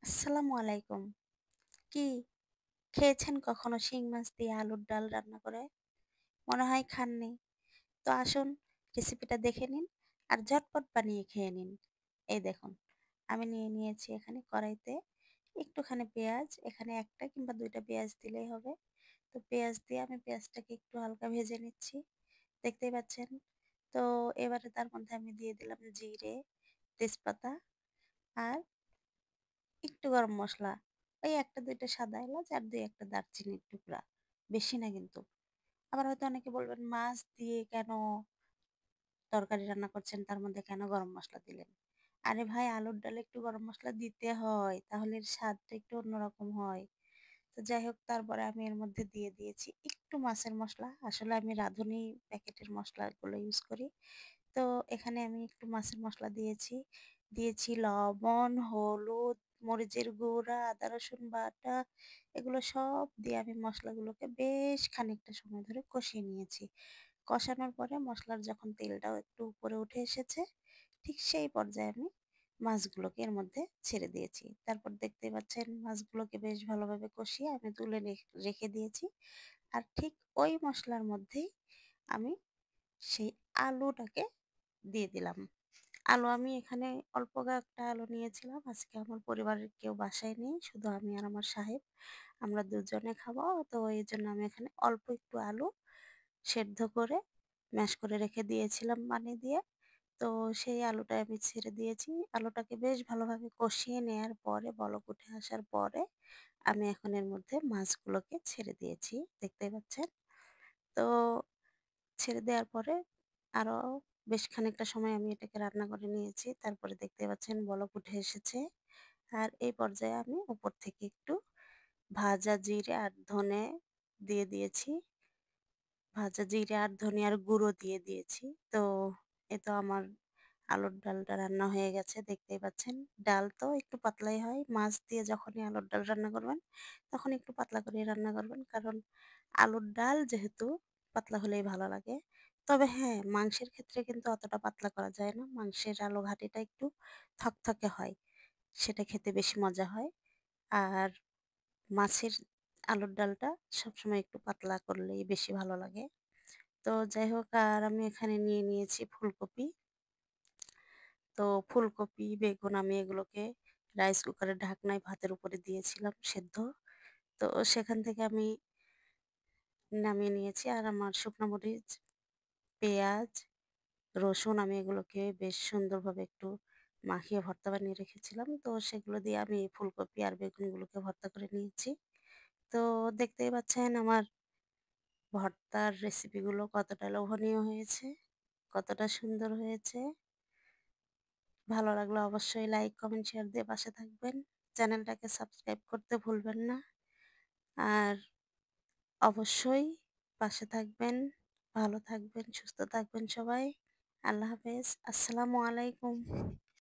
আসসালামু আলাইকুম। কি খেয়েছেন কখনো শিং মাছ দিয়ে আলুর ডাল রান্না করে? মনে হয় খাননি। তো আসুন রেসিপিটা দেখে নিন আর ঝটপট বানিয়ে খেয়ে নিন। এই দেখুন, আমি নিয়ে নিয়েছি এখানে কড়াইতে একটুখানি পেঁয়াজ, এখানে ১ টা কিংবা ২ টা পেঁয়াজ দিলেই হবে। তো পেঁয়াজ দিয়ে আমি পেঁয়াজটাকে একটু হালকা ভেজে নিচ্ছি। দেখতেই পাচ্ছেন। তো এবারে তার মধ্যে আমি দিয়ে দিলাম জিরে, তেজপাতা আর একটু গরম মসলা, ওই ১ টা ২ টা সাদা এলাচ আর ২-১ টা দারচিনির টুকরা। বেশি না কিন্তু। আবার হয়তো অনেকে বলবেন, মাছ দিয়ে কেন তরকারি রান্না করছেন, তার মধ্যে কেন গরম মসলা দিলেন? আরে ভাই, আলুর ডালে একটু গরম মসলা দিতে হয়। তাহলে এর স্বাদটা একটু অন্যরকম হয়। তো যাই হোক, তারপরে আমি এর মধ্যে দিয়ে দিয়েছি একটু মাছের মসলা। আসলে আমি রাঁধুনি প্যাকেটের মসলাগুলো ইউজ করি। তো এখানে আমি একটু মাছের মসলা দিয়েছি। দিয়েছি লবণ, হলুদ, মরিচের গুঁড়া, আদা রসুন বাটা, এগুলো সব দিয়ে আমি মসলাগুলোকে বেশ খানিকটা সময় ধরে কষিয়ে নিয়েছি। কষানোর পরে মসলার যখন তেলটাও একটু উপরে উঠে এসেছে, ঠিক সেই পর্যায়ে আমি মাছগুলোকে এর মধ্যে ছেড়ে দিয়েছি। তারপর দেখতেই পাচ্ছেন মাছগুলোকে বেশ ভালোভাবে কষিয়ে আমি তুলে রেখে দিয়েছি। আর ঠিক ওই মসলার মধ্যেই আমি সেই আলুটাকে দিয়ে দিলাম। আলু আমি এখানে অল্প কয়েকটা আলু নিয়েছিলাম। আজকে আমার পরিবারের কেউ বাসায় নেই। শুধু আমি আর আমার সাহেব। আমরা দুজনে খাবো। তো এজন্য আমি এখানে অল্প একটু আলু সেদ্ধ করে ম্যাশ করে রেখে দিয়েছিলাম পানি দিয়ে। তো সেই আলুটা আমি ছেড়ে দিয়েছি। আলুটাকে বেশ ভালোভাবে কষিয়ে নেয়ার পরে, বলক উঠে আসার পরে আমি এখন এর মধ্যে মাছগুলোকে ছেড়ে দিয়েছি। দেখতেই পাচ্ছেন। তো ছেড়ে দেওয়ার পরে আরো বেশ খানিকটা সময় আমি এটাকে রান্না করে নিয়েছি। তারপরে দেখতে পাচ্ছেন বলক উঠে এসেছে। আর এই পর্যায়ে আমি উপর থেকে একটু ভাজা জিরে আর ধনে দিয়ে দিয়েছি। ভাজা জিরে আর ধনিয়ার গুঁড়ো দিয়ে দিয়েছি। তো এ তো আমার আলুর ডালটা রান্না হয়ে গেছে, দেখতেই পাচ্ছেন। ডাল তো একটু পাতলাই হয়। মাছ দিয়ে যখনই আলুর ডাল রান্না করবেন, তখন একটু পাতলা করেই রান্না করবেন। কারণ আলুর ডাল যেহেতু পাতলা হলেই ভালো লাগে। তবে হ্যাঁ, মাংসের ক্ষেত্রে কিন্তু অতটা পাতলা করা যায় না। মাংসের আলু ঘাটিটা একটু থকথকে হয়। সেটা খেতে বেশি মজা হয়। আর মাছের আলুর ডালটা সবসময় একটু পাতলা করলেই বেশি ভালো লাগে। তো যাই হোক, আর আমি এখানে নিয়ে নিয়েছি ফুলকপি। তো ফুলকপি, বেগুন আমি এগুলোকে রাইস কুকারের ঢাকনায় ভাতের উপরে দিয়েছিলাম সেদ্ধ। তো সেখান থেকে আমি নামিয়ে নিয়েছি। আর আমার শুকনো মরিচ, পেঁয়াজ, রসুন আমি এগুলোকে বেশ সুন্দরভাবে একটু মাখিয়ে ভর্তা বানিয়ে রেখেছিলাম। তো সেগুলো দিয়ে আমি এই ফুলকপি আর বেগুনগুলোকে ভর্তা করে নিয়েছি। তো দেখতেই পাচ্ছেন আমার ভর্তার রেসিপিগুলো কতটা লোভনীয় হয়েছে, কতটা সুন্দর হয়েছে। ভালো লাগলে অবশ্যই লাইক, কমেন্ট, শেয়ার দিয়ে পাশে থাকবেন। চ্যানেলটাকে সাবস্ক্রাইব করতে ভুলবেন না। আর অবশ্যই পাশে থাকবেন। ভালো থাকবেন, সুস্থ থাকবেন সবাই। আল্লাহ হাফেজ। আসসালামু আলাইকুম।